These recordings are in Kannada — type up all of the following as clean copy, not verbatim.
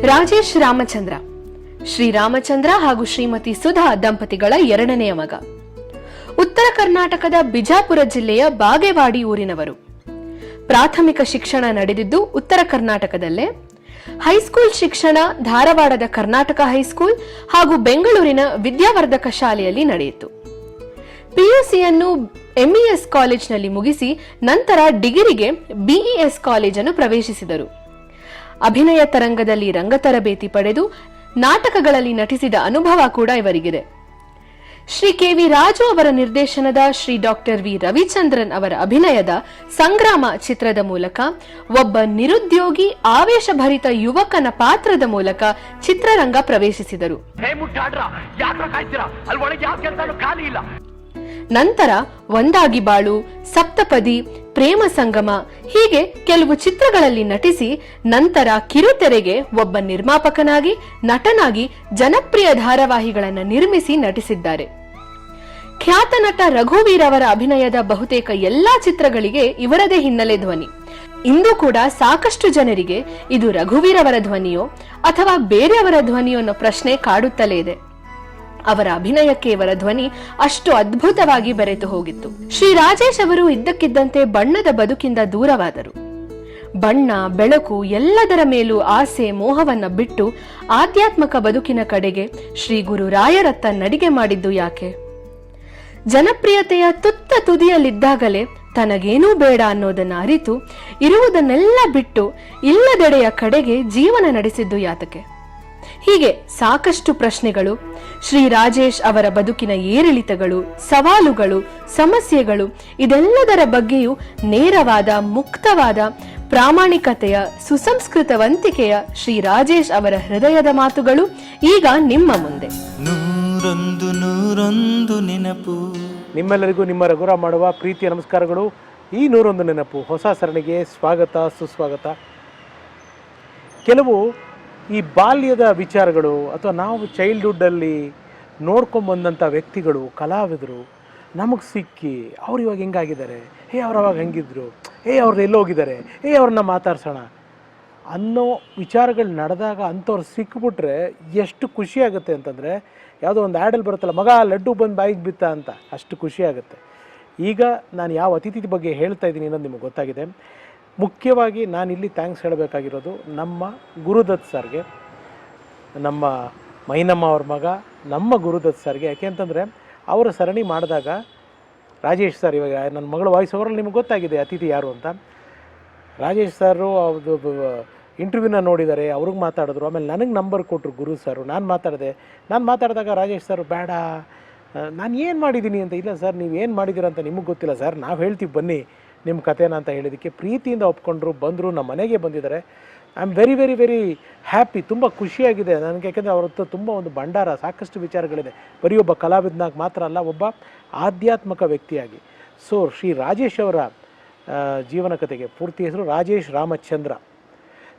ರಾಜೇಶ್ ರಾಮಚಂದ್ರ ಶ್ರೀರಾಮಚಂದ್ರ ಹಾಗೂ ಶ್ರೀಮತಿ ಸುಧಾ ದಂಪತಿಗಳ ಎರಡನೆಯ ಮಗ. ಉತ್ತರ ಕರ್ನಾಟಕದ ಬಿಜಾಪುರ ಜಿಲ್ಲೆಯ ಬಾಗೇವಾಡಿ ಊರಿನವರು. ಪ್ರಾಥಮಿಕ ಶಿಕ್ಷಣ ನಡೆದಿದ್ದು ಉತ್ತರ ಕರ್ನಾಟಕದಲ್ಲೇ. ಹೈಸ್ಕೂಲ್ ಶಿಕ್ಷಣ ಧಾರವಾಡದ ಕರ್ನಾಟಕ ಹೈಸ್ಕೂಲ್ ಹಾಗೂ ಬೆಂಗಳೂರಿನ ವಿದ್ಯಾವರ್ಧಕ ಶಾಲೆಯಲ್ಲಿ ನಡೆಯಿತು. ಪಿಯುಸಿಯನ್ನು ಎಂಇಎಸ್ ಕಾಲೇಜಿನಲ್ಲಿ ಮುಗಿಸಿ ನಂತರ ಡಿಗ್ರಿಗೆ ಬಿಇಎಸ್ ಕಾಲೇಜನ್ನು ಪ್ರವೇಶಿಸಿದರು. ಅಭಿನಯ ತರಂಗದಲ್ಲಿ ರಂಗತರಬೇತಿ ಪಡೆದು ನಾಟಕಗಳಲ್ಲಿ ನಟಿಸಿದ ಅನುಭವ ಕೂಡ ಇವರಿಗಿದೆ. ಶ್ರೀ ಕೆ.ವಿ. ರಾಜು ಅವರ ನಿರ್ದೇಶನದ ಶ್ರೀ ಡಾಕ್ಟರ್ ವಿ. ರವಿಚಂದ್ರನ್ ಅವರ ಅಭಿನಯದ ಸಂಗ್ರಾಮ ಚಿತ್ರದ ಮೂಲಕ ಒಬ್ಬ ನಿರುದ್ಯೋಗಿ ಆವೇಶಭರಿತ ಯುವಕನ ಪಾತ್ರದ ಮೂಲಕ ಚಿತ್ರರಂಗ ಪ್ರವೇಶಿಸಿದರು. ನಂತರ ಒಂದಾಗಿ ಬಾಳು, ಸಪ್ತಪದಿ, ಪ್ರೇಮ ಸಂಗಮ ಹೀಗೆ ಕೆಲವು ಚಿತ್ರಗಳಲ್ಲಿ ನಟಿಸಿ ನಂತರ ಕಿರುತೆರೆಗೆ ಒಬ್ಬ ನಿರ್ಮಾಪಕನಾಗಿ ನಟನಾಗಿ ಜನಪ್ರಿಯ ಧಾರಾವಾಹಿಗಳನ್ನು ನಿರ್ಮಿಸಿ ನಟಿಸಿದ್ದಾರೆ. ಖ್ಯಾತ ನಟ ರಘುವೀರ್ ಅವರ ಅಭಿನಯದ ಬಹುತೇಕ ಎಲ್ಲಾ ಚಿತ್ರಗಳಿಗೆ ಇವರದೇ ಹಿನ್ನೆಲೆ ಧ್ವನಿ. ಇಂದು ಕೂಡ ಸಾಕಷ್ಟು ಜನರಿಗೆ ಇದು ರಘುವೀರ್ ಅವರ ಧ್ವನಿಯೋ ಅಥವಾ ಬೇರೆಯವರ ಧ್ವನಿಯೋ ಅನ್ನೋ ಪ್ರಶ್ನೆ ಕಾಡುತ್ತಲೇ ಇದೆ. ಅವರ ಅಭಿನಯಕ್ಕೆ ಇವರ ಧ್ವನಿ ಅಷ್ಟು ಅದ್ಭುತವಾಗಿ ಬೆರೆತು ಹೋಗಿತ್ತು. ಶ್ರೀ ರಾಜೇಶ್ ಅವರು ಇದ್ದಕ್ಕಿದ್ದಂತೆ ಬಣ್ಣದ ಬದುಕಿಂದ ದೂರವಾದರು. ಬಣ್ಣ, ಬೆಳಕು ಎಲ್ಲದರ ಮೇಲೂ ಆಸೆ, ಮೋಹವನ್ನ ಬಿಟ್ಟು ಆಧ್ಯಾತ್ಮಿಕ ಬದುಕಿನ ಕಡೆಗೆ ಶ್ರೀ ಗುರು ರಾಯರತ್ತ ನಡಿಗೆ ಮಾಡಿದ್ದು ಯಾಕೆ? ಜನಪ್ರಿಯತೆಯ ತುತ್ತ ತುದಿಯಲ್ಲಿದ್ದಾಗಲೇ ತನಗೇನೂ ಬೇಡ ಅನ್ನೋದನ್ನ ಅರಿತು ಇರುವುದನ್ನೆಲ್ಲ ಬಿಟ್ಟು ಇಲ್ಲದೆಡೆಯ ಕಡೆಗೆ ಜೀವನ ನಡೆಸಿದ್ದು ಯಾತಕ್ಕೆ? ಹೀಗೆ ಸಾಕಷ್ಟು ಪ್ರಶ್ನೆಗಳು, ಶ್ರೀ ರಾಜೇಶ್ ಅವರ ಬದುಕಿನ ಏರಿಳಿತಗಳು, ಸವಾಲುಗಳು, ಸಮಸ್ಯೆಗಳು ಇದೆಲ್ಲದರ ಬಗ್ಗೆಯೂ ನೇರವಾದ, ಮುಕ್ತವಾದ, ಪ್ರಾಮಾಣಿಕತೆಯ, ಸುಸಂಸ್ಕೃತವಂತಿಕೆಯ ಶ್ರೀ ರಾಜೇಶ್ ಅವರ ಹೃದಯದ ಮಾತುಗಳು ಈಗ ನಿಮ್ಮ ಮುಂದೆ. ನೂರೊಂದು ನೆನಪು. ನಿಮ್ಮೆಲ್ಲರಿಗೂ ನಿಮ್ಮ ರಘುರಾಮ್ ಮಾಡುವ ಪ್ರೀತಿಯ ನಮಸ್ಕಾರಗಳು. ಈ 101 ನೆನಪು ಹೊಸ ಸರಣಿಗೆ ಸ್ವಾಗತ, ಸುಸ್ವಾಗತ. ಕೆಲವು ಈ ಬಾಲ್ಯದ ವಿಚಾರಗಳು ಅಥವಾ ನಾವು ಚೈಲ್ಡ್ಹುಡ್ಡಲ್ಲಿ ನೋಡ್ಕೊಂಬಂದಂಥ ವ್ಯಕ್ತಿಗಳು, ಕಲಾವಿದರು ನಮಗೆ ಸಿಕ್ಕಿ ಅವ್ರು ಇವಾಗ ಹೆಂಗಾಗಿದ್ದಾರೆ, ಅವ್ರು ಅವಾಗ ಹೆಂಗಿದ್ರು, ಅವ್ರು ಎಲ್ಲೋಗಿದ್ದಾರೆ, ಅವ್ರನ್ನ ಮಾತಾಡ್ಸೋಣ ಅನ್ನೋ ವಿಚಾರಗಳು ನಡೆದಾಗ ಅಂಥವ್ರು ಸಿಕ್ಬಿಟ್ರೆ ಎಷ್ಟು ಖುಷಿಯಾಗುತ್ತೆ ಅಂತಂದರೆ, ಯಾವುದೋ ಒಂದು ಆ್ಯಡಲ್ಲಿ ಬರುತ್ತಲ್ಲ, ಮಗ ಲಡ್ಡು ಬಂದು ಬಾಯಿಗೆ ಬಿತ್ತ ಅಂತ, ಅಷ್ಟು ಖುಷಿಯಾಗುತ್ತೆ. ಈಗ ನಾನು ಯಾವ ಅತಿಥಿ ಬಗ್ಗೆ ಹೇಳ್ತಾ ಇದ್ದೀನಿ ಅನ್ನೋದು ನಿಮಗೆ ಗೊತ್ತಾಗಿದೆ. ಮುಖ್ಯವಾಗಿ ನಾನಿಲ್ಲಿ ಥ್ಯಾಂಕ್ಸ್ ಹೇಳಬೇಕಾಗಿರೋದು ನಮ್ಮ ಗುರುದತ್ ಸರ್ಗೆ, ನಮ್ಮ ಮೈನಮ್ಮ ಅವ್ರ ಮಗ ನಮ್ಮ ಗುರುದತ್ ಸರ್ಗೆ. ಯಾಕೆ ಅಂತಂದರೆ ಅವರ ಸರಣಿ ಮಾಡಿದಾಗ ರಾಜೇಶ್ ಸರ್, ಇವಾಗ ನನ್ನ ಮಗಳ ವಾಯ್ಸ್ ಓವರಲ್ಲಿ ನಿಮಗೆ ಗೊತ್ತಾಗಿದೆ ಅತಿಥಿ ಯಾರು ಅಂತ. ರಾಜೇಶ್ ಸರು ಅವ್ರದ್ದು ಇಂಟರ್ವ್ಯೂನ ನೋಡಿದ್ದಾರೆ, ಅವ್ರಿಗೆ ಮಾತಾಡಿದ್ರು. ಆಮೇಲೆ ನನಗೆ ನಂಬರ್ ಕೊಟ್ಟರು ಗುರು ಸರು. ನಾನು ಮಾತಾಡಿದಾಗ ರಾಜೇಶ್ ಸರ್ ಬೇಡ, ನಾನು ಏನು ಮಾಡಿದ್ದೀನಿ ಅಂತ. ಇಲ್ಲ ಸರ್, ನೀವು ಏನು ಮಾಡಿದ್ದೀರ ಅಂತ ನಿಮಗೆ ಗೊತ್ತಿಲ್ಲ ಸರ್, ನಾವು ಹೇಳ್ತೀವಿ ಬನ್ನಿ ನಿಮ್ಮ ಕಥೆನ ಅಂತ ಹೇಳಿದ್ದಕ್ಕೆ ಪ್ರೀತಿಯಿಂದ ಒಪ್ಕೊಂಡ್ರು, ಬಂದರು, ನಮ್ಮ ಮನೆಗೆ ಬಂದಿದ್ದಾರೆ. I am very very very happy. ತುಂಬ ಖುಷಿಯಾಗಿದೆ ನನಗೆ. ಯಾಕೆಂದರೆ ಅವ್ರ ಹತ್ರ ತುಂಬ ಒಂದು ಭಂಡಾರ, ಸಾಕಷ್ಟು ವಿಚಾರಗಳಿದೆ. ಬರೀ ಒಬ್ಬ ಕಲಾವಿದನಾಗಿ ಮಾತ್ರ ಅಲ್ಲ, ಒಬ್ಬ ಆಧ್ಯಾತ್ಮಿಕ ವ್ಯಕ್ತಿಯಾಗಿ. ಸೊ ಶ್ರೀ ರಾಜೇಶ್ ಅವರ ಜೀವನ ಕಥೆಗೆ ಪೂರ್ತಿ ಹೆಸರು ರಾಜೇಶ್ ರಾಮಚಂದ್ರ.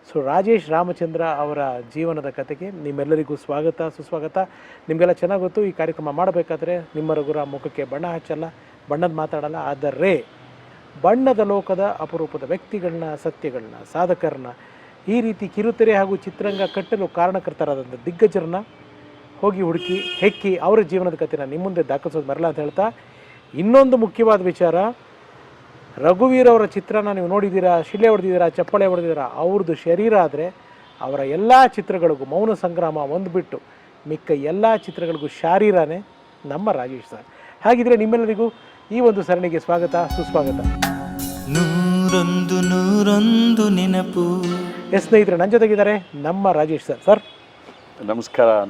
ಸೊ ರಾಜೇಶ್ ರಾಮಚಂದ್ರ ಅವರ ಜೀವನದ ಕಥೆಗೆ ನಿಮ್ಮೆಲ್ಲರಿಗೂ ಸ್ವಾಗತ, ಸುಸ್ವಾಗತ. ನಿಮಗೆಲ್ಲ ಚೆನ್ನಾಗಿ ಗೊತ್ತು, ಈ ಕಾರ್ಯಕ್ರಮ ಮಾಡಬೇಕಾದ್ರೆ ನಿಮ್ಮ ರಘುರಾಮ್ ಮುಖಕ್ಕೆ ಬಣ್ಣ ಹಚ್ಚಲ್ಲ, ಬಣ್ಣದ ಮಾತಾಡಲ್ಲ. ಆದರೆ ಬಣ್ಣದ ಲೋಕದ ಅಪರೂಪದ ವ್ಯಕ್ತಿಗಳನ್ನ, ಸತ್ಯಗಳನ್ನ, ಸಾಧಕರನ್ನ, ಈ ರೀತಿ ಕಿರುತೆರೆ ಹಾಗೂ ಚಿತ್ರರಂಗ ಕಟ್ಟಲು ಕಾರಣಕರ್ತರಾದಂಥ ದಿಗ್ಗಜರನ್ನ ಹೋಗಿ ಹುಡುಕಿ ಹೆಕ್ಕಿ ಅವರ ಜೀವನದ ಕಥೆನ ನಿಮ್ಮ ಮುಂದೆ ದಾಖಲಿಸೋದು ಬರಲ್ಲ ಅಂತ ಹೇಳ್ತಾ, ಇನ್ನೊಂದು ಮುಖ್ಯವಾದ ವಿಚಾರ, ರಘುವೀರ್ ಅವರ ಚಿತ್ರನ ನೀವು ನೋಡಿದ್ದೀರಾ, ಶಿಲೆ ಹೊಡೆದಿದ್ದೀರಾ, ಚಪ್ಪಾಳೆ ಹೊಡೆದಿದ್ದೀರಾ. ಅವ್ರದ್ದು ಶರೀರ ಆದರೆ ಅವರ ಎಲ್ಲ ಚಿತ್ರಗಳಿಗೂ, ಮೌನ ಸಂಗ್ರಾಮ ಒಂದು ಬಿಟ್ಟು ಮಿಕ್ಕ ಎಲ್ಲ ಚಿತ್ರಗಳಿಗೂ ಶಾರೀರನೇ ನಮ್ಮ ರಾಜೇಶ್ ಸರ್. ಹಾಗಿದ್ರೆ ನಿಮ್ಮೆಲ್ಲರಿಗೂ ಈ ಒಂದು ಸರಣಿಗೆ ಸ್ವಾಗತ, ಸುಸ್ವಾಗತ. ನೂರೊಂದು ನೆನಪು. ಸ್ನೇಹಿತರೆ, ನನ್ನ ಜೊತೆಗಿದ್ದಾರೆ ನಮ್ಮ ರಾಜೇಶ್ ಸರ್. ಸರ್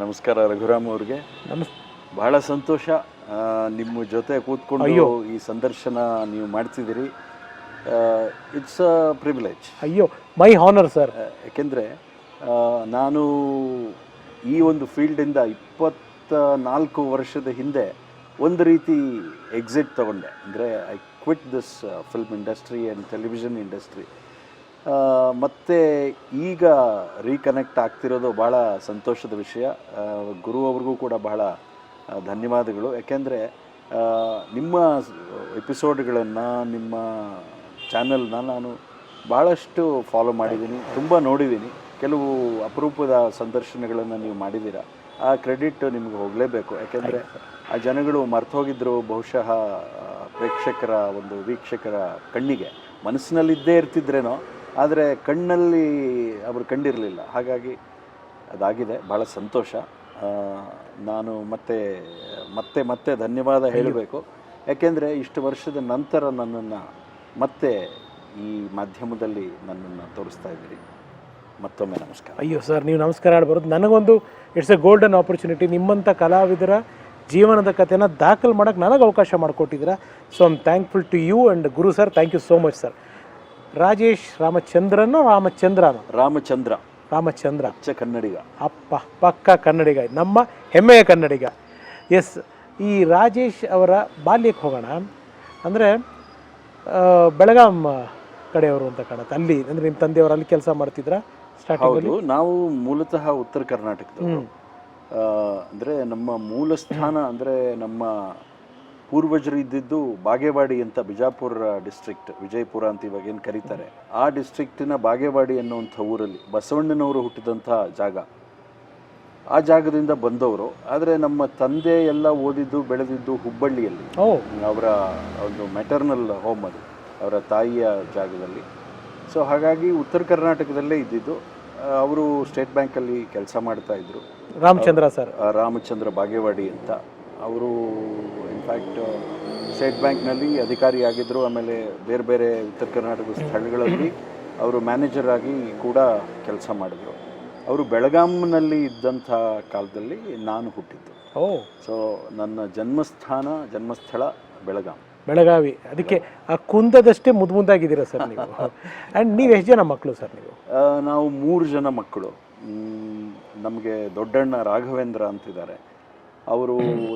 ನಮಸ್ಕಾರ ರಘುರಾಮ್ ಅವ್ರಿಗೆ. ಬಹಳ ಸಂತೋಷ ನಿಮ್ಮ ಜೊತೆ ಕೂತ್ಕೊಂಡು ಈ ಸಂದರ್ಶನ ನೀವು ಮಾಡ್ತಿದ್ದೀರಿ. It's a privilege. My honour sir. ಯಾಕೆಂದರೆ ನಾನು ಈ ಒಂದು ಫೀಲ್ಡಿಂದ 24 ವರ್ಷದ ಹಿಂದೆ ಒಂದು ರೀತಿ ಎಕ್ಸಿಟ್ ತಗೊಂಡೆ. ಅಂದರೆ I quit this film industry and television industry. ಮತ್ತು ಈಗ ರೀಕನೆಕ್ಟ್ ಆಗ್ತಿರೋದು ಭಾಳ ಸಂತೋಷದ ವಿಷಯ. ಗುರು ಅವ್ರಿಗೂ ಕೂಡ ಬಹಳ ಧನ್ಯವಾದಗಳು. ಯಾಕೆಂದರೆ ನಿಮ್ಮ ಎಪಿಸೋಡ್ಗಳನ್ನು, ನಿಮ್ಮ ಚಾನಲ್ನ ನಾನು ಭಾಳಷ್ಟು ಫಾಲೋ ಮಾಡಿದ್ದೀನಿ, ತುಂಬ ನೋಡಿದ್ದೀನಿ. ಕೆಲವು ಅಪರೂಪದ ಸಂದರ್ಶನಗಳನ್ನು ನೀವು ಮಾಡಿದ್ದೀರಾ, ಆ ಕ್ರೆಡಿಟ್ ನಿಮಗೆ ಹೋಗಲೇಬೇಕು. ಯಾಕೆಂದರೆ ಆ ಜನಗಳು ಮರ್ತೋಗಿದ್ದರು ಬಹುಶಃ ಪ್ರೇಕ್ಷಕರ ಒಂದು ವೀಕ್ಷಕರ ಕಣ್ಣಿಗೆ, ಮನಸ್ಸಿನಲ್ಲಿದ್ದೇ ಇರ್ತಿದ್ರೇನೋ, ಆದರೆ ಕಣ್ಣಲ್ಲಿ ಅವರು ಕಂಡಿರಲಿಲ್ಲ. ಹಾಗಾಗಿ ಅದಾಗಿದೆ, ಭಾಳ ಸಂತೋಷ. ನಾನು ಮತ್ತೆ ಮತ್ತೆ ಮತ್ತೆ ಧನ್ಯವಾದ ಹೇಳಬೇಕು. ಯಾಕೆಂದರೆ ಇಷ್ಟು ವರ್ಷದ ನಂತರ ನನ್ನನ್ನು ಮತ್ತೆ ಈ ಮಾಧ್ಯಮದಲ್ಲಿ ನನ್ನನ್ನು ತೋರಿಸ್ತಾ ಇದ್ದೀರಿ. ಮತ್ತೊಮ್ಮೆ ನಮಸ್ಕಾರ. ಅಯ್ಯೋ ಸರ್, ನೀವು ನಮಸ್ಕಾರ ಹೇಳ್ಬಾರ್ದು. ನನಗೊಂದು ಇಟ್ಸ್ ಎ ಗೋಲ್ಡನ್ ಆಪರ್ಚುನಿಟಿ. ನಿಮ್ಮಂಥ ಕಲಾವಿದರ ಜೀವನದ ಕಥೆನ ದಾಖಲು ಮಾಡೋಕ್ಕೆ ನನಗೆ ಅವಕಾಶ ಮಾಡಿಕೊಟ್ಟಿದ್ದೀರಾ. So I am thankful to you and Guru sir. Thank you so much sir. Rajesh ರಾಮಚಂದ್ರನೋ ರಾಮಚಂದ್ರ ಅಚ್ಚ ಕನ್ನಡಿಗ, ಅಪ್ಪ ಪಕ್ಕ ಕನ್ನಡಿಗ, ನಮ್ಮ ಹೆಮ್ಮೆಯ ಕನ್ನಡಿಗ. ಎಸ್, ಈ ರಾಜೇಶ್ ಅವರ ಬಾಲ್ಯಕ್ಕೆ ಹೋಗೋಣ. ಅಂದರೆ ಬೆಳಗಾಂ ಕಡೆಯವರು ಅಂತ ಕಾಣುತ್ತೆ. ಅಲ್ಲಿ ಅಂದರೆ ನಿಮ್ಮ ತಂದೆಯವರು ಅಲ್ಲಿ ಕೆಲಸ ಮಾಡ್ತಿದ್ರಾ ಸ್ಟಾರ್ಟಿಂಗ್? ಹೌದು, ನಾವು ಮೂಲತಃ ಉತ್ತರ ಕರ್ನಾಟಕದವರು. ಅಂದರೆ ನಮ್ಮ ಮೂಲ ಸ್ಥಾನ ಅಂದರೆ ನಮ್ಮ ಪೂರ್ವಜರು ಇದ್ದಿದ್ದು ಬಾಗೇವಾಡಿ ಅಂತ, ಬಿಜಾಪುರ ಡಿಸ್ಟ್ರಿಕ್ಟ್, ವಿಜಯಪುರ ಅಂತ ಇವಾಗ ಏನು ಕರೀತಾರೆ, ಆ ಡಿಸ್ಟ್ರಿಕ್ಟಿನ ಬಾಗೇವಾಡಿ ಅನ್ನುವಂಥ ಊರಲ್ಲಿ ಬಸವಣ್ಣನವರು ಹುಟ್ಟಿದಂಥ ಜಾಗ. ಆ ಜಾಗದಿಂದ ಬಂದವರು. ಆದರೆ ನಮ್ಮ ತಂದೆ ಎಲ್ಲ ಓದಿದ್ದು ಬೆಳೆದಿದ್ದು ಹುಬ್ಬಳ್ಳಿಯಲ್ಲಿ, ಅವರ ಒಂದು ಮೆಟರ್ನಲ್ ಹೋಮ್ ಅದು, ಅವರ ತಾಯಿಯ ಜಾಗದಲ್ಲಿ. ಸೊ ಹಾಗಾಗಿ ಉತ್ತರ ಕರ್ನಾಟಕದಲ್ಲೇ ಇದ್ದಿದ್ದು. ಅವರು ಸ್ಟೇಟ್ ಬ್ಯಾಂಕಲ್ಲಿ ಕೆಲಸ ಮಾಡ್ತಾಯಿದ್ರು. ರಾಮಚಂದ್ರ ಬಾಗೇವಾಡಿ ಅಂತ. ಅವರು ಇನ್ಫ್ಯಾಕ್ಟ್ ಸ್ಟೇಟ್ ಬ್ಯಾಂಕ್ನಲ್ಲಿ ಅಧಿಕಾರಿಯಾಗಿದ್ದರು. ಆಮೇಲೆ ಬೇರೆ ಬೇರೆ ಉತ್ತರ ಕರ್ನಾಟಕದ ಸ್ಥಳಗಳಲ್ಲಿ ಅವರು ಮ್ಯಾನೇಜರ್ ಆಗಿ ಕೂಡ ಕೆಲಸ ಮಾಡಿದರು. ಅವರು ಬೆಳಗಾಂನಲ್ಲಿ ಇದ್ದಂಥ ಕಾಲದಲ್ಲಿ ನಾನು ಹುಟ್ಟಿದ್ದು. ಸೊ ನನ್ನ ಜನ್ಮಸ್ಥಳ ಬೆಳಗಾವಿ. ಅದಕ್ಕೆ ಆ ಕುಂದದಷ್ಟೇ ಮುದ್ದಾಗಿದ್ದೀರಾ ಸರ್ ನೀವು. ಆ್ಯಂಡ್ ನೀವು ಎಷ್ಟು ಜನ ಮಕ್ಕಳು ಸರ್ ನೀವು? ನಾವು 3 ಜನ ಮಕ್ಕಳು. ನಮಗೆ ದೊಡ್ಡಣ್ಣ ರಾಘವೇಂದ್ರ ಅಂತಿದ್ದಾರೆ, ಅವರು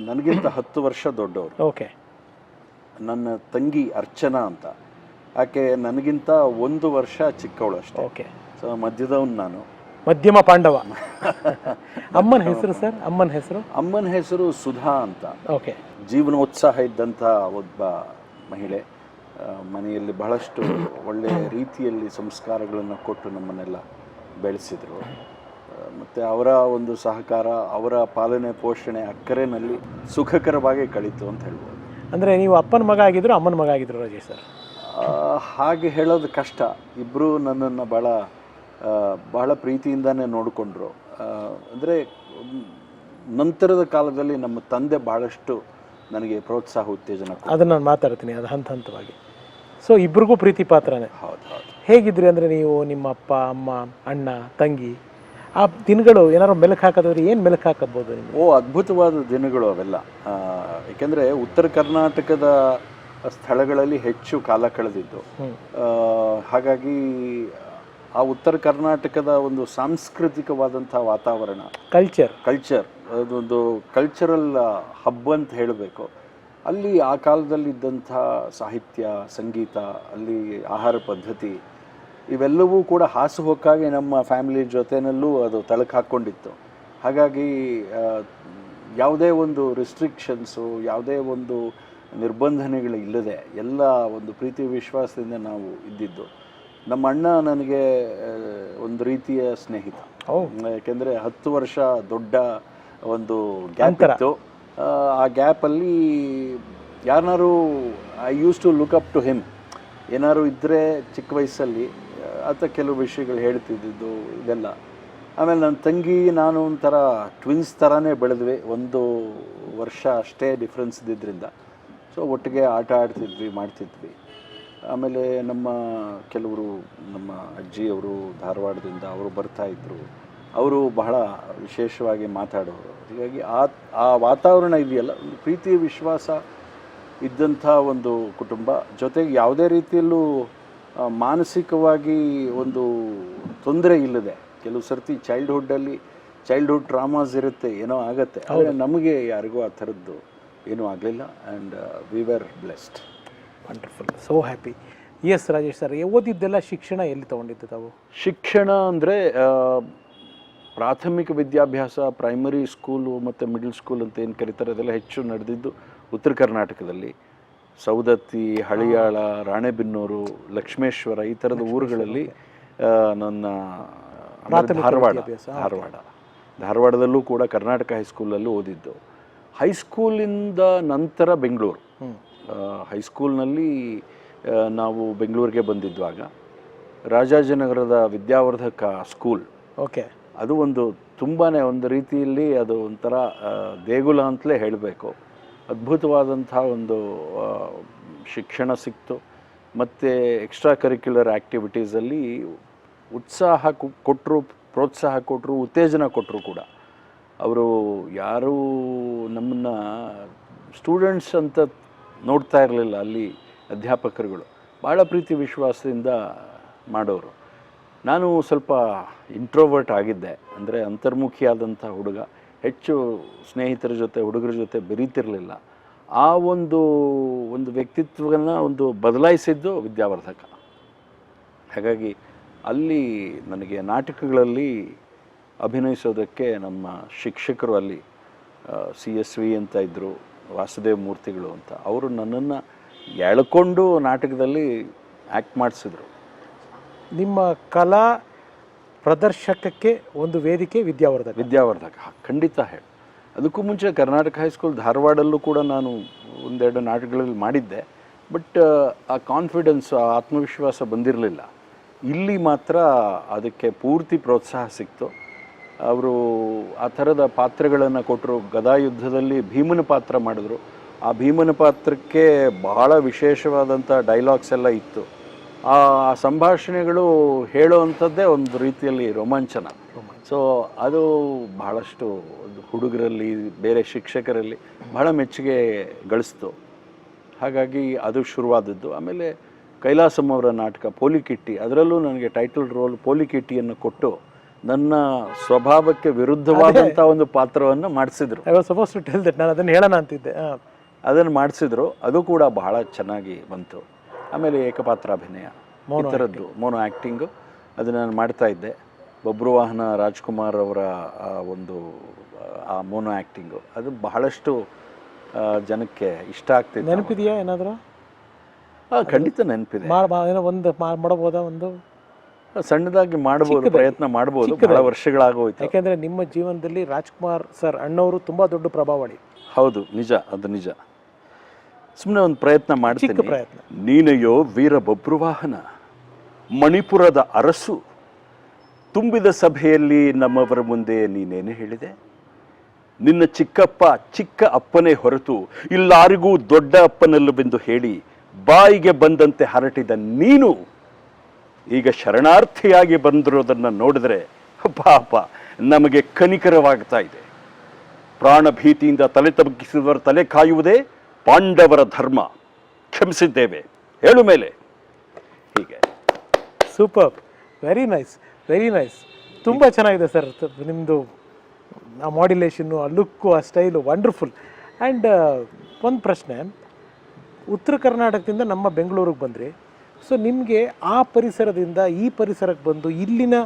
ನನಗಿಂತ 10 ವರ್ಷ ದೊಡ್ಡವರು. ಓಕೆ. ನನ್ನ ತಂಗಿ ಅರ್ಚನಾ ಅಂತ, ಆಕೆ ನನಗಿಂತ 1 ವರ್ಷ ಚಿಕ್ಕವಳು ಅಷ್ಟೇ. ಓಕೆ. ಸೊ ಮಧ್ಯದವನು ನಾನು, ಮಧ್ಯಮ ಪಾಂಡವ. ಅಮ್ಮನ ಹೆಸರು ಸರ್? ಅಮ್ಮನ ಹೆಸರು ಸುಧಾ ಅಂತ. ಓಕೆ. ಜೀವನೋತ್ಸಾಹ ಇದ್ದಂಥ ಒಬ್ಬ ಮಹಿಳೆ. ಮನೆಯಲ್ಲಿ ಬಹಳಷ್ಟು ಒಳ್ಳೆಯ ರೀತಿಯಲ್ಲಿ ಸಂಸ್ಕಾರಗಳನ್ನು ಕೊಟ್ಟು ನಮ್ಮನ್ನೆಲ್ಲ ಬೆಳೆಸಿದರು. ಮತ್ತು ಅವರ ಒಂದು ಸಹಕಾರ, ಅವರ ಪಾಲನೆ ಪೋಷಣೆ ಅಕ್ಕರೆನಲ್ಲಿ ಸುಖಕರವಾಗಿ ಕಳೀತು ಅಂತ ಹೇಳ್ಬೋದು. ಅಂದರೆ ನೀವು ಅಪ್ಪನ ಮಗ ಆಗಿದ್ರು, ಅಮ್ಮನ ಮಗ ಆಗಿದ್ರು ರಾಜೇಶ್ ಸರ್? ಹಾಗೆ ಹೇಳೋದು ಕಷ್ಟ. ಇಬ್ಬರು ನನ್ನನ್ನು ಬಹಳ ಪ್ರೀತಿಯಿಂದನೇ ನೋಡಿಕೊಂಡ್ರು. ಅಂದರೆ ನಂತರದ ಕಾಲದಲ್ಲಿ ನಮ್ಮ ತಂದೆ ಬಹಳಷ್ಟು ನನಗೆ ಪ್ರೋತ್ಸಾಹ, ಉತ್ತೇಜನ. ಅದನ್ನು ನಾನು ಮಾತಾಡ್ತೀನಿ, ಅದು ಹಂತವಾಗಿ. ಸೊ ಇಬ್ರಿಗೂ ಪ್ರೀತಿ ಪಾತ್ರನೇ. ಹೌದು. ಹೇಗಿದ್ರಿ ಅಂದರೆ ನೀವು, ನಿಮ್ಮ ಅಪ್ಪ, ಅಮ್ಮ, ಅಣ್ಣ, ತಂಗಿ, ಆ ದಿನಗಳು ಏನಾದ್ರು ಮೆಲುಕು ಹಾಕೋದಾದ್ರೆ ಏನು ಮೆಲುಕು ಹಾಕಬಹುದು ನಿಮಗೆ? ಅದ್ಭುತವಾದ ದಿನಗಳು ಅವೆಲ್ಲ. ಏಕೆಂದರೆ ಉತ್ತರ ಕರ್ನಾಟಕದ ಸ್ಥಳಗಳಲ್ಲಿ ಹೆಚ್ಚು ಕಾಲ ಕಳೆದಿದ್ದು. ಹಾಗಾಗಿ ಆ ಉತ್ತರ ಕರ್ನಾಟಕದ ಒಂದು ಸಾಂಸ್ಕೃತಿಕವಾದಂಥ ವಾತಾವರಣ, ಕಲ್ಚರ್ ಅದೊಂದು ಕಲ್ಚರಲ್ ಹಬ್ ಅಂತ ಹೇಳಬೇಕು. ಅಲ್ಲಿ ಆ ಕಾಲದಲ್ಲಿದ್ದಂಥ ಸಾಹಿತ್ಯ, ಸಂಗೀತ, ಅಲ್ಲಿ ಆಹಾರ ಪದ್ಧತಿ, ಇವೆಲ್ಲವೂ ಕೂಡ ಹಾಸುಹೊಕ್ಕಾಗಿ ನಮ್ಮ ಫ್ಯಾಮಿಲಿ ಜೊತೆಯಲ್ಲೂ ಅದು ತಳಕು ಹಾಕ್ಕೊಂಡಿತ್ತು. ಹಾಗಾಗಿ ಯಾವುದೇ ಒಂದು ರಿಸ್ಟ್ರಿಕ್ಷನ್ಸು, ಯಾವುದೇ ಒಂದು ನಿರ್ಬಂಧನೆಗಳು ಇಲ್ಲದೆ ಎಲ್ಲ ಒಂದು ಪ್ರೀತಿ ವಿಶ್ವಾಸದಿಂದ ನಾವು ಇದ್ದಿದ್ದು. ನಮ್ಮ ಅಣ್ಣ ನನಗೆ ಒಂದು ರೀತಿಯ ಸ್ನೇಹಿತ. ಯಾಕೆಂದರೆ 10 ವರ್ಷ ದೊಡ್ಡ ಒಂದು ಗ್ಯಾಪ್ ಇತ್ತು. ಆ ಗ್ಯಾಪಲ್ಲಿ ಯಾರನ್ನಾರು I use to look up to him. ಏನಾದ್ರು ಇದ್ದರೆ ಚಿಕ್ಕ ವಯಸ್ಸಲ್ಲಿ ಆತ ಕೆಲವು ವಿಷಯಗಳು ಹೇಳ್ತಿದ್ದಿದ್ದು ಇದೆಲ್ಲ. ಆಮೇಲೆ ನನ್ನ ತಂಗಿ ನಾನು ಒಂಥರ ಟ್ವಿನ್ಸ್ ಥರನೇ ಬೆಳೆದ್ವಿ. 1 ವರ್ಷ ಅಷ್ಟೇ ಡಿಫ್ರೆನ್ಸ್ ಇದ್ದಿದ್ದರಿಂದ ಸೊ ಒಟ್ಟಿಗೆ ಆಟ ಆಡ್ತಿದ್ವಿ, ಮಾಡ್ತಿದ್ವಿ. ಆಮೇಲೆ ಕೆಲವರು ನಮ್ಮ ಅಜ್ಜಿಯವರು ಧಾರವಾಡದಿಂದ ಅವರು ಬರ್ತಾಯಿದ್ರು. ಅವರು ಬಹಳ ವಿಶೇಷವಾಗಿ ಮಾತಾಡೋರು. ಹೀಗಾಗಿ ಆ ವಾತಾವರಣ ಇದೆಯಲ್ಲ, ಒಂದು ಪ್ರೀತಿ ವಿಶ್ವಾಸ ಇದ್ದಂಥ ಒಂದು ಕುಟುಂಬ. ಜೊತೆಗೆ ಯಾವುದೇ ರೀತಿಯಲ್ಲೂ ಮಾನಸಿಕವಾಗಿ ಒಂದು ತೊಂದರೆ ಇಲ್ಲದೆ, ಕೆಲವು ಸರ್ತಿ ಚೈಲ್ಡ್ಹುಡ್ ಟ್ರಾಮಾಸ್ ಇರುತ್ತೆ, ಏನೋ ಆಗತ್ತೆ. ಆದರೆ ನಮಗೆ ಯಾರಿಗೂ ಆ ಥರದ್ದು ಏನೂ ಆಗಲಿಲ್ಲ. And we were blessed. Wonderful, so happy. Yes Rajesh sir, ಓದಿದ್ದೆಲ್ಲ ಶಿಕ್ಷಣ ಎಲ್ಲಿ ತೊಗೊಂಡಿದ್ದು ತಾವು? ಶಿಕ್ಷಣ ಅಂದರೆ ಪ್ರಾಥಮಿಕ ವಿದ್ಯಾಭ್ಯಾಸ ಪ್ರೈಮರಿ ಸ್ಕೂಲು ಮತ್ತು ಮಿಡಲ್ ಸ್ಕೂಲ್ ಅಂತ ಏನು ಕರೀತಾರೆ ಅದೆಲ್ಲ ಹೆಚ್ಚು ನಡೆದಿದ್ದು ಉತ್ತರ ಕರ್ನಾಟಕದಲ್ಲಿ. ಸೌದತ್ತಿ, ಹಳಿಯಾಳ, ರಾಣೆಬೆನ್ನೂರು, ಲಕ್ಷ್ಮೇಶ್ವರ ಈ ಥರದ ಊರುಗಳಲ್ಲಿ ನನ್ನ ಧಾರವಾಡದಲ್ಲೂ ಕೂಡ ಕರ್ನಾಟಕ ಹೈಸ್ಕೂಲಲ್ಲೂ ಓದಿದ್ದು. ಹೈಸ್ಕೂಲಿಂದ ನಂತರ ಬೆಂಗಳೂರು. ಹೈಸ್ಕೂಲ್ನಲ್ಲಿ ನಾವು ಬೆಂಗಳೂರಿಗೆ ಬಂದಿದ್ದಾಗ ರಾಜಾಜಿನಗರದ ವಿದ್ಯಾವರ್ಧಕ ಸ್ಕೂಲ್, ಓಕೆ, ಅದು ಒಂದು ತುಂಬಾ ಒಂದು ರೀತಿಯಲ್ಲಿ ಅದು ಒಂಥರ ದೇಗುಲ ಅಂತಲೇ ಹೇಳಬೇಕು. ಅದ್ಭುತವಾದಂಥ ಒಂದು ಶಿಕ್ಷಣ ಸಿಕ್ತು. ಮತ್ತು ಎಕ್ಸ್ಟ್ರಾ ಕರಿಕ್ಯುಲರ್ ಆ್ಯಕ್ಟಿವಿಟೀಸಲ್ಲಿ ಉತ್ಸಾಹ ಕೊಟ್ಟರು, ಪ್ರೋತ್ಸಾಹ ಕೊಟ್ಟರು, ಉತ್ತೇಜನ ಕೊಟ್ಟರು ಕೂಡ. ಅವರು ಯಾರೂ ನಮ್ಮನ್ನು ಸ್ಟೂಡೆಂಟ್ಸ್ ಅಂತ ನೋಡ್ತಾ ಇರಲಿಲ್ಲ. ಅಲ್ಲಿ ಅಧ್ಯಾಪಕರುಗಳು ಭಾಳ ಪ್ರೀತಿ ವಿಶ್ವಾಸದಿಂದ ಮಾಡೋರು. ನಾನು ಸ್ವಲ್ಪ ಇಂಟ್ರೋವರ್ಟ್ ಆಗಿದ್ದೆ, ಅಂದರೆ ಅಂತರ್ಮುಖಿಯಾದಂಥ ಹುಡುಗ. ಹೆಚ್ಚು ಸ್ನೇಹಿತರ ಜೊತೆ, ಹುಡುಗರ ಜೊತೆ ಬೆರೀತಿರಲಿಲ್ಲ. ಆ ಒಂದು ವ್ಯಕ್ತಿತ್ವವನ್ನು ಬದಲಾಯಿಸಿದ್ದು ವಿದ್ಯಾವರ್ಧಕ. ಹಾಗಾಗಿ ಅಲ್ಲಿ ನನಗೆ ನಾಟಕಗಳಲ್ಲಿ ಅಭಿನಯಿಸೋದಕ್ಕೆ ನಮ್ಮ ಶಿಕ್ಷಕರು ಅಲ್ಲಿ CSV ಅಂತ ಇದ್ದರು, ವಾಸುದೇವ ಮೂರ್ತಿಗಳು ಅಂತ, ಅವರು ನನ್ನನ್ನು ಎಳ್ಕೊಂಡು ನಾಟಕದಲ್ಲಿ ಆ್ಯಕ್ಟ್ ಮಾಡಿಸಿದ್ರು. ನಿಮ್ಮ ಕಲಾ ಪ್ರದರ್ಶಕಕ್ಕೆ ಒಂದು ವೇದಿಕೆ ವಿದ್ಯಾವರ್ಧಕ ಖಂಡಿತ ಹೇಳಿ. ಅದಕ್ಕೂ ಮುಂಚೆ ಕರ್ನಾಟಕ ಹೈಸ್ಕೂಲ್ ಧಾರವಾಡಲ್ಲೂ ಕೂಡ ನಾನು ಒಂದೆರಡು ನಾಟಕಗಳಲ್ಲಿ ಮಾಡಿದ್ದೆ. ಬಟ್ ಆ ಕಾನ್ಫಿಡೆನ್ಸ್, ಆ ಆತ್ಮವಿಶ್ವಾಸ ಬಂದಿರಲಿಲ್ಲ. ಇಲ್ಲಿ ಮಾತ್ರ ಅದಕ್ಕೆ ಪೂರ್ತಿ ಪ್ರೋತ್ಸಾಹ ಸಿಕ್ತು. ಅವರು ಆ ಥರದ ಪಾತ್ರಗಳನ್ನು ಕೊಟ್ಟರು. ಗದಾಯುದ್ಧದಲ್ಲಿ ಭೀಮನ ಪಾತ್ರ ಮಾಡಿದ್ರು. ಆ ಭೀಮನ ಪಾತ್ರಕ್ಕೆ ಬಹಳ ವಿಶೇಷವಾದಂಥ ಡೈಲಾಗ್ಸ್ ಎಲ್ಲ ಇತ್ತು. ಆ ಸಂಭಾಷಣೆಗಳು ಹೇಳುವಂಥದ್ದೇ ಒಂದು ರೀತಿಯಲ್ಲಿ ರೋಮಾಂಚನ. ಸೊ ಅದು ಬಹಳಷ್ಟು ಹುಡುಗರಲ್ಲಿ, ಬೇರೆ ಶಿಕ್ಷಕರಲ್ಲಿ ಬಹಳ ಮೆಚ್ಚುಗೆ ಗಳಿಸ್ತು. ಹಾಗಾಗಿ ಅದು ಶುರುವಾದದ್ದು. ಆಮೇಲೆ ಕೈಲಾಸಂ ಅವರ ನಾಟಕ ಪೋಲಿಕಿಟ್ಟಿ, ಅದರಲ್ಲೂ ನನಗೆ ಟೈಟಲ್ ರೋಲ್ ಪೋಲಿಕಿಟ್ಟಿಯನ್ನು ಕೊಟ್ಟು ನನ್ನ ಸ್ವಭಾವಕ್ಕೆ ವಿರುದ್ಧವಾದಂಥ ಒಂದು ಪಾತ್ರವನ್ನು ಮಾಡಿಸಿದ್ರು. ನಾನು ಅದನ್ನು ಹೇಳೋಣ ಅಂತಿದ್ದೆ. ಅದನ್ನು ಮಾಡಿಸಿದ್ರು. ಅದು ಕೂಡ ಬಹಳ ಚೆನ್ನಾಗಿ ಬಂತು. ಆಮೇಲೆ ಏಕಪಾತ್ರಾಭಿನಯ, ಈ ಥರದ್ದು ಮೋನೋ ಆ್ಯಕ್ಟಿಂಗು ಅದು ನಾನು ಮಾಡ್ತಾಯಿದ್ದೆ. ಬಬ್ರುವಾಹನ ರಾಜ್ಕುಮಾರ್ ಅವರ ಆ ಮೋನೋ ಆ್ಯಕ್ಟಿಂಗು ಅದು ಬಹಳಷ್ಟು ಜನಕ್ಕೆ ಇಷ್ಟ ಆಗ್ತಿದೆ. ನೆನಪಿದೆಯಾ ಏನಾದರೂ? ಖಂಡಿತ ನೆನಪಿದೆ. ಒಂದು ಮಾಡಬಹುದಾ? ಒಂದು ಸಣ್ಣದಾಗಿ ಮಾಡ್ಬೋದು, ಪ್ರಯತ್ನ ಮಾಡ್ಬೋದು. ಬಹಳ ವರ್ಷಗಳಾಗೋಯ್ತು. ಯಾಕೆಂದರೆ ನಿಮ್ಮ ಜೀವನದಲ್ಲಿ ರಾಜ್ಕುಮಾರ್ ಸರ್ ಅಣ್ಣವರು ತುಂಬ ದೊಡ್ಡ ಪ್ರಭಾವಳಿ. ಹೌದು, ನಿಜ, ಅದು ನಿಜ. ಸುಮ್ಮನೆ ಒಂದು ಪ್ರಯತ್ನ ಮಾಡ್ತೀನಿ. ಪ್ರಯತ್ನ. ನೀನೆಯೋ ವೀರ ಬಬ್ರುವಾಹನ, ಮಣಿಪುರದ ಅರಸು, ತುಂಬಿದ ಸಭೆಯಲ್ಲಿ ನಮ್ಮವರ ಮುಂದೆ ನೀನೇನು ಹೇಳಿದೆ? ನಿನ್ನ ಚಿಕ್ಕಪ್ಪ ಚಿಕ್ಕ ಅಪ್ಪನೇ ಹೊರತು ಇಲ್ಲಾರಿಗೂ ದೊಡ್ಡ ಅಪ್ಪನಲ್ಲವೆಂದು ಹೇಳಿ ಬಾಯಿಗೆ ಬಂದಂತೆ ಹರಟಿದ ನೀನು ಈಗ ಶರಣಾರ್ಥಿಯಾಗಿ ಬಂದಿರೋದನ್ನು ನೋಡಿದ್ರೆ ಪಾಪ ನಮಗೆ ಕನಿಕರವಾಗ್ತಾ ಇದೆ. ಪ್ರಾಣ ಭೀತಿಯಿಂದ ತಲೆ ತಗ್ಗಿಸಿದವರ ತಲೆ ಕಾಯುವುದೇ ಪಾಂಡವರ ಧರ್ಮ. ಕ್ಷಮಿಸಿದ್ದೇವೆ, ಹೇಳು ಮೇಲೆ. ಹೀಗೆ. Super, very nice, very nice. ತುಂಬ ಚೆನ್ನಾಗಿದೆ ಸರ್ ನಿಮ್ಮದು. ಆ ಮಾಡ್ಯುಲೇಷನ್ನು, ಆ ಲುಕ್ಕು, ಆ ಸ್ಟೈಲು ವಂಡರ್ಫುಲ್. ಆ್ಯಂಡ್ ಒಂದು ಪ್ರಶ್ನೆ, ಉತ್ತರ ಕರ್ನಾಟಕದಿಂದ ನಮ್ಮ ಬೆಂಗಳೂರಿಗೆ ಬಂದ್ರಿ. ಸೊ ನಿಮಗೆ ಆ ಪರಿಸರದಿಂದ ಈ ಪರಿಸರಕ್ಕೆ ಬಂದು ಇಲ್ಲಿನ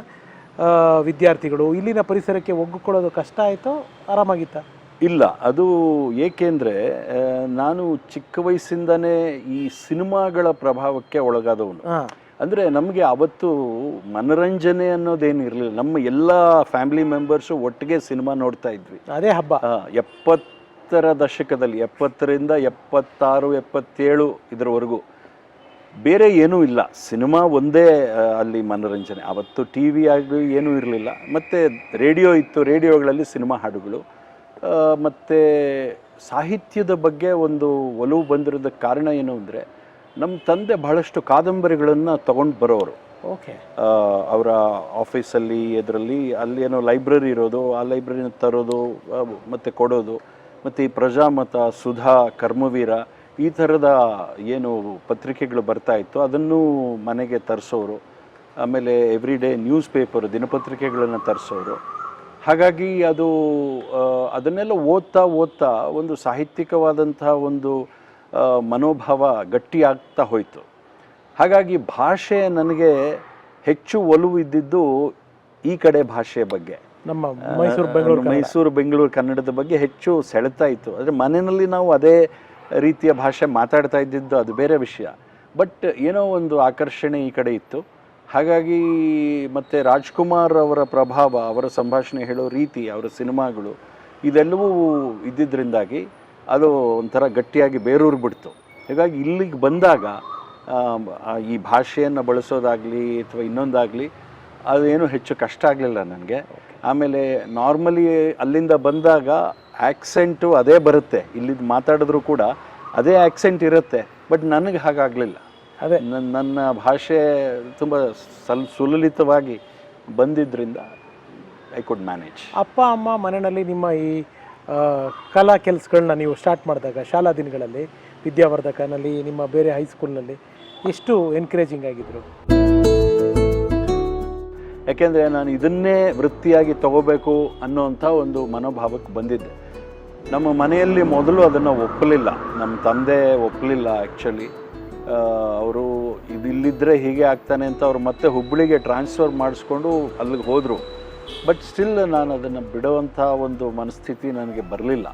ವಿದ್ಯಾರ್ಥಿಗಳು, ಇಲ್ಲಿನ ಪರಿಸರಕ್ಕೆ ಒಗ್ಗಿಕೊಳ್ಳೋದು ಕಷ್ಟ ಆಯಿತೋ ಆರಾಮಾಗಿತ್ತಾ? ಇಲ್ಲ, ಅದು ಏಕೆಂದರೆ ನಾನು ಚಿಕ್ಕ ವಯಸ್ಸಿಂದನೇ ಈ ಸಿನಿಮಾಗಳ ಪ್ರಭಾವಕ್ಕೆ ಒಳಗಾದವನು. ಅಂದರೆ ನಮಗೆ ಅವತ್ತು ಮನರಂಜನೆ ಅನ್ನೋದೇನು ಇರಲಿಲ್ಲ. ನಮ್ಮ ಎಲ್ಲ ಫ್ಯಾಮಿಲಿ ಮೆಂಬರ್ಸು ಒಟ್ಟಿಗೆ ಸಿನಿಮಾ ನೋಡ್ತಾ ಇದ್ವಿ. ಅದೇ ಹಬ್ಬ. 70ರ ದಶಕದಲ್ಲಿ, 70ರಿಂದ 76, 77 ಇದರವರೆಗೂ ಬೇರೆ ಏನೂ ಇಲ್ಲ. ಸಿನಿಮಾ ಒಂದೇ ಅಲ್ಲಿ ಮನರಂಜನೆ. ಅವತ್ತು ಟಿ ವಿ ಆಗಿ ಏನೂ ಇರಲಿಲ್ಲ. ಮತ್ತು ರೇಡಿಯೋ ಇತ್ತು, ರೇಡಿಯೋಗಳಲ್ಲಿ ಸಿನಿಮಾ ಹಾಡುಗಳು. ಮತ್ತು ಸಾಹಿತ್ಯದ ಬಗ್ಗೆ ಒಂದು ಒಲವು ಬಂದಿರೋದಕ್ಕೆ ಕಾರಣ ಏನು ಅಂದರೆ, ನಮ್ಮ ತಂದೆ ಬಹಳಷ್ಟು ಕಾದಂಬರಿಗಳನ್ನು ತೊಗೊಂಡು ಬರೋರು. ಓಕೆ. ಅವರ ಆಫೀಸಲ್ಲಿ ಇದರಲ್ಲಿ ಅಲ್ಲಿ ಏನೋ ಲೈಬ್ರರಿ ಇರೋದು, ಆ ಲೈಬ್ರರಿನ ತರೋದು ಮತ್ತು ಕೊಡೋದು. ಮತ್ತು ಈ ಪ್ರಜಾಮತ, ಸುಧಾ, ಕರ್ಮವೀರ ಈ ಥರದ ಏನು ಪತ್ರಿಕೆಗಳು ಬರ್ತಾಯಿತ್ತು ಅದನ್ನು ಮನೆಗೆ ತರಿಸೋರು. ಆಮೇಲೆ ಎವ್ರಿ ಡೇ ನ್ಯೂಸ್ ಪೇಪರ್, ದಿನಪತ್ರಿಕೆಗಳನ್ನು ತರಿಸೋರು. ಹಾಗಾಗಿ ಅದನ್ನೆಲ್ಲ ಓದ್ತಾ ಒಂದು ಸಾಹಿತ್ಯಿಕವಾದಂಥ ಒಂದು ಮನೋಭಾವ ಗಟ್ಟಿಯಾಗ್ತಾ ಹೋಯಿತು. ಹಾಗಾಗಿ ಭಾಷೆ ನನಗೆ ಹೆಚ್ಚು ಒಲವು ಇದ್ದಿದ್ದು ಈ ಕಡೆ ಭಾಷೆಯ ಬಗ್ಗೆ. ನಮ್ಮ ಮೈಸೂರು ಬೆಂಗಳೂರು ಕನ್ನಡದ ಬಗ್ಗೆ ಹೆಚ್ಚು ಸೆಳೆತಾ ಇತ್ತು. ಆದರೆ ಮನೆಯಲ್ಲಿ ನಾವು ಅದೇ ರೀತಿಯ ಭಾಷೆ ಮಾತಾಡ್ತಾ ಇದ್ದಿದ್ದು ಅದು ಬೇರೆ ವಿಷಯ. ಬಟ್ ಏನೋ ಒಂದು ಆಕರ್ಷಣೆ ಈ ಕಡೆ ಇತ್ತು. ಹಾಗಾಗಿ ಮತ್ತು ರಾಜ್ಕುಮಾರ್ ಅವರ ಪ್ರಭಾವ, ಅವರ ಸಂಭಾಷಣೆ ಹೇಳೋ ರೀತಿ, ಅವರ ಸಿನಿಮಾಗಳು ಇದೆಲ್ಲವೂ ಇದ್ದಿದ್ದರಿಂದಾಗಿ ಅದು ಒಂಥರ ಗಟ್ಟಿಯಾಗಿ ಬೇರೂರು ಬಿಡ್ತು. ಹೀಗಾಗಿ ಇಲ್ಲಿಗೆ ಬಂದಾಗ ಈ ಭಾಷೆಯನ್ನು ಬಳಸೋದಾಗಲಿ ಅಥವಾ ಇನ್ನೊಂದಾಗಲಿ ಅದೇನು ಹೆಚ್ಚು ಕಷ್ಟ ಆಗಲಿಲ್ಲ ನನಗೆ. ಆಮೇಲೆ ನಾರ್ಮಲಿ ಅಲ್ಲಿಂದ ಬಂದಾಗ ಆ್ಯಕ್ಸೆಂಟು ಅದೇ ಬರುತ್ತೆ, ಇಲ್ಲಿದ್ದು ಮಾತಾಡಿದ್ರೂ ಕೂಡ ಅದೇ ಆ್ಯಕ್ಸೆಂಟ್ ಇರುತ್ತೆ. ಬಟ್ ನನಗೆ ಹಾಗಾಗಲಿಲ್ಲ. ಅದೇ ನನ್ನ ಭಾಷೆ ತುಂಬ ಸುಲಲಿತವಾಗಿ ಬಂದಿದ್ದರಿಂದ ಐ ಕುಡ್ ಮ್ಯಾನೇಜ್. ಅಪ್ಪ ಅಮ್ಮ ಮನೆಯಲ್ಲಿ ನಿಮ್ಮ ಈ ಕಲಾ ಕೆಲಸಗಳನ್ನ ನೀವು ಸ್ಟಾರ್ಟ್ ಮಾಡಿದಾಗ ಶಾಲಾ ದಿನಗಳಲ್ಲಿ ವಿದ್ಯಾವರ್ಧಕನಲ್ಲಿ, ನಿಮ್ಮ ಬೇರೆ ಹೈಸ್ಕೂಲ್ನಲ್ಲಿ ಎಷ್ಟು ಎನ್ಕರೇಜಿಂಗ್ ಆಗಿದ್ರು? ಯಾಕೆಂದರೆ ನಾನು ಇದನ್ನೇ ವೃತ್ತಿಯಾಗಿ ತಗೋಬೇಕು ಅನ್ನೋಂಥ ಒಂದು ಮನೋಭಾವಕ್ಕೆ ಬಂದಿದ್ದೆ. ನಮ್ಮ ಮನೆಯಲ್ಲಿ ಮೊದಲು ಅದನ್ನು ಒಪ್ಪಲಿಲ್ಲ, ನಮ್ಮ ತಂದೆ ಒಪ್ಪಲಿಲ್ಲ. ಆ್ಯಕ್ಚುಲಿ ಅವರು ಇಲ್ಲಿದ್ದರೆ ಹೀಗೆ ಆಗ್ತಾನೆ ಅಂತ ಅವ್ರು ಮತ್ತೆ ಹುಬ್ಬಳ್ಳಿಗೆ ಟ್ರಾನ್ಸ್ಫರ್ ಮಾಡಿಸ್ಕೊಂಡು ಅಲ್ಲಿಗೆ ಹೋದರು. ಬಟ್ ಸ್ಟಿಲ್ ನಾನು ಅದನ್ನು ಬಿಡುವಂಥ ಒಂದು ಮನಸ್ಥಿತಿ ನನಗೆ ಬರಲಿಲ್ಲ.